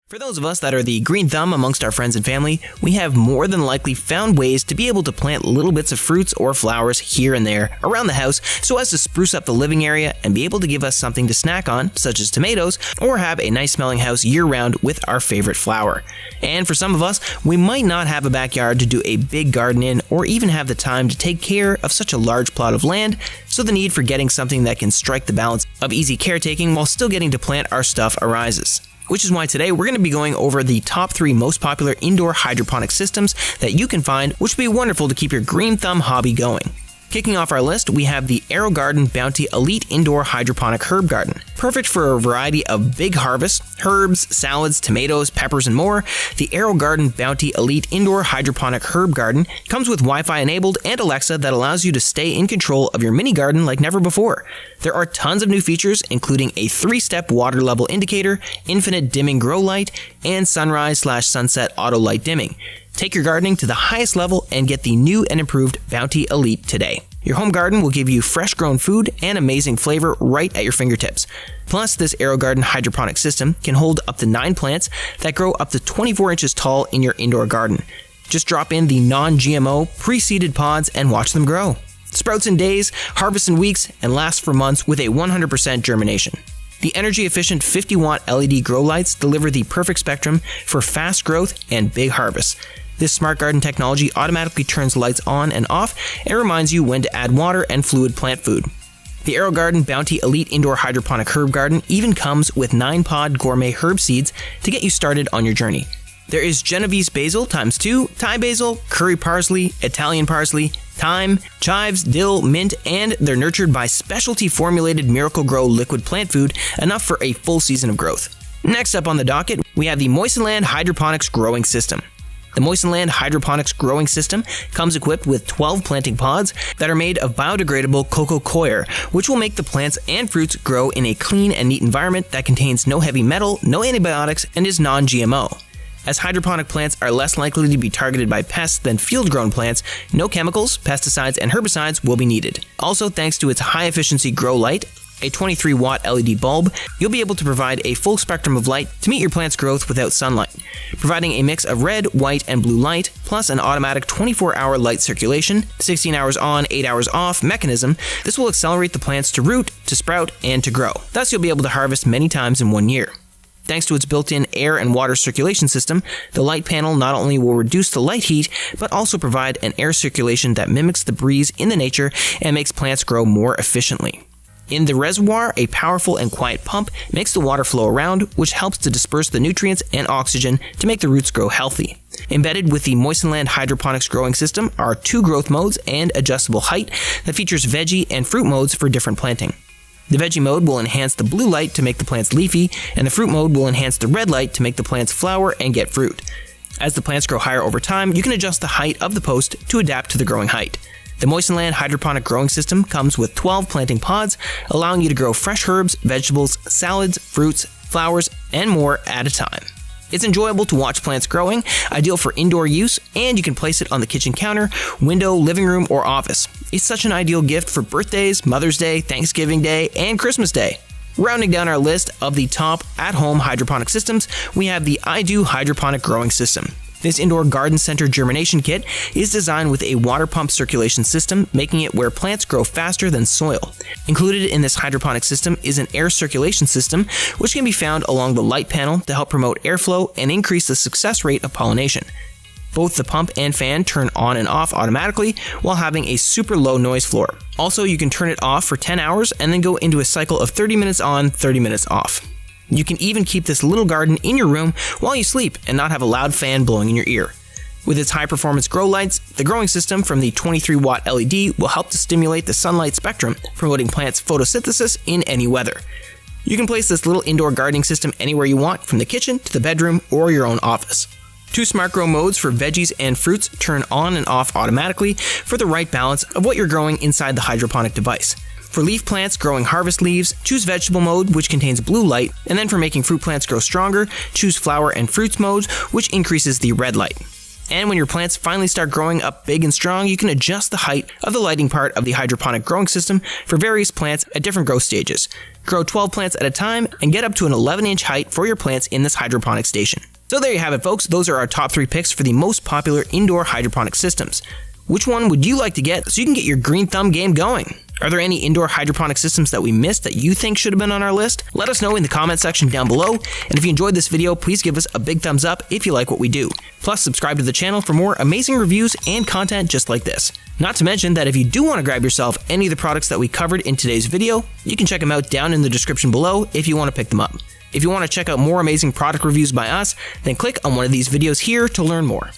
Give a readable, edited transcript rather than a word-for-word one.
For those of us that are the green thumb amongst our friends and family, we have more than likely found ways to be able to plant little bits of fruits or flowers here and there around the house so as to spruce up the living area and be able to give us something to snack on, such as tomatoes, or have a nice smelling house year-round with our favorite flower. And for some of us, we might not have a backyard to do a big garden in or even have the time to take care of such a large plot of land, so the need for getting something that can strike the balance of easy caretaking while still getting to plant our stuff arises. Which is why today we're going to be going over the top 3 most popular indoor hydroponic systems that you can find, which would be wonderful to keep your green thumb hobby going. Kicking off our list, we have the Aerogarden Bounty Elite Indoor Hydroponic Herb Garden. Perfect for a variety of big harvests, herbs, salads, tomatoes, peppers, and more, the Aerogarden Bounty Elite Indoor Hydroponic Herb Garden comes with Wi-Fi enabled and Alexa that allows you to stay in control of your mini garden like never before. There are tons of new features, including a 3-step water level indicator, infinite dimming grow light, and sunrise/sunset auto light dimming. Take your gardening to the highest level and get the new and improved Bounty Elite today. Your home garden will give you fresh grown food and amazing flavor right at your fingertips. Plus, this Aerogarden hydroponic system can hold up to 9 plants that grow up to 24 inches tall in your indoor garden. Just drop in the non-GMO, pre-seeded pods and watch them grow. Sprouts in days, harvest in weeks, and lasts for months with a 100% germination. The energy-efficient 50-watt LED grow lights deliver the perfect spectrum for fast growth and big harvests. This smart garden technology automatically turns lights on and off and reminds you when to add water and fluid plant food. The Aerogarden Bounty Elite Indoor Hydroponic Herb Garden even comes with 9-pod gourmet herb seeds to get you started on your journey. There is Genovese basil ×2, Thai basil, curry parsley, Italian parsley, thyme, chives, dill, mint, and they're nurtured by specialty formulated Miracle-Gro liquid plant food, enough for a full season of growth. Next up on the docket, we have the Moistenland Hydroponics Growing System. The Moistenland Hydroponics Growing System comes equipped with 12 planting pods that are made of biodegradable coco coir, which will make the plants and fruits grow in a clean and neat environment that contains no heavy metal, no antibiotics, and is non-GMO. As hydroponic plants are less likely to be targeted by pests than field-grown plants, no chemicals, pesticides, and herbicides will be needed. Also, thanks to its high-efficiency grow light, a 23-watt LED bulb, you'll be able to provide a full spectrum of light to meet your plant's growth without sunlight. Providing a mix of red, white, and blue light, plus an automatic 24-hour light circulation, 16 hours on, 8 hours off mechanism, this will accelerate the plants to root, to sprout, and to grow. Thus, you'll be able to harvest many times in 1 year. Thanks to its built-in air and water circulation system, the light panel not only will reduce the light heat, but also provide an air circulation that mimics the breeze in the nature and makes plants grow more efficiently. In the reservoir, a powerful and quiet pump makes the water flow around, which helps to disperse the nutrients and oxygen to make the roots grow healthy. Embedded with the Moistenland Hydroponics Growing System are 2 growth modes and adjustable height that features veggie and fruit modes for different planting. The veggie mode will enhance the blue light to make the plants leafy, and the fruit mode will enhance the red light to make the plants flower and get fruit. As the plants grow higher over time, you can adjust the height of the post to adapt to the growing height. The Moistenland Hydroponic Growing System comes with 12 planting pods, allowing you to grow fresh herbs, vegetables, salads, fruits, flowers, and more at a time. It's enjoyable to watch plants growing, ideal for indoor use, and you can place it on the kitchen counter, window, living room, or office. It's such an ideal gift for birthdays, Mother's Day, Thanksgiving Day, and Christmas Day. Rounding down our list of the top at-home hydroponic systems, we have the Idoo Hydroponic Growing System. This indoor garden center germination kit is designed with a water pump circulation system, making it where plants grow faster than soil. Included in this hydroponic system is an air circulation system, which can be found along the light panel to help promote airflow and increase the success rate of pollination. Both the pump and fan turn on and off automatically while having a super low noise floor. Also, you can turn it off for 10 hours and then go into a cycle of 30 minutes on, 30 minutes off. You can even keep this little garden in your room while you sleep and not have a loud fan blowing in your ear. With its high-performance grow lights, the growing system from the 23-watt LED will help to stimulate the sunlight spectrum, promoting plants' photosynthesis in any weather. You can place this little indoor gardening system anywhere you want, from the kitchen to the bedroom or your own office. 2 smart grow modes for veggies and fruits turn on and off automatically for the right balance of what you're growing inside the hydroponic device. For leaf plants growing harvest leaves, choose vegetable mode, which contains blue light, and then for making fruit plants grow stronger, choose flower and fruits mode, which increases the red light. And when your plants finally start growing up big and strong, you can adjust the height of the lighting part of the hydroponic growing system for various plants at different growth stages. Grow 12 plants at a time and get up to an 11-inch height for your plants in this hydroponic station. So there you have it, folks. Those are our top 3 picks for the most popular indoor hydroponic systems. Which one would you like to get so you can get your green thumb game going? Are there any indoor hydroponic systems that we missed that you think should have been on our list? Let us know in the comment section down below, and if you enjoyed this video, please give us a big thumbs up if you like what we do. Plus, subscribe to the channel for more amazing reviews and content just like this. Not to mention that if you do want to grab yourself any of the products that we covered in today's video, you can check them out down in the description below if you want to pick them up. If you want to check out more amazing product reviews by us, then click on one of these videos here to learn more.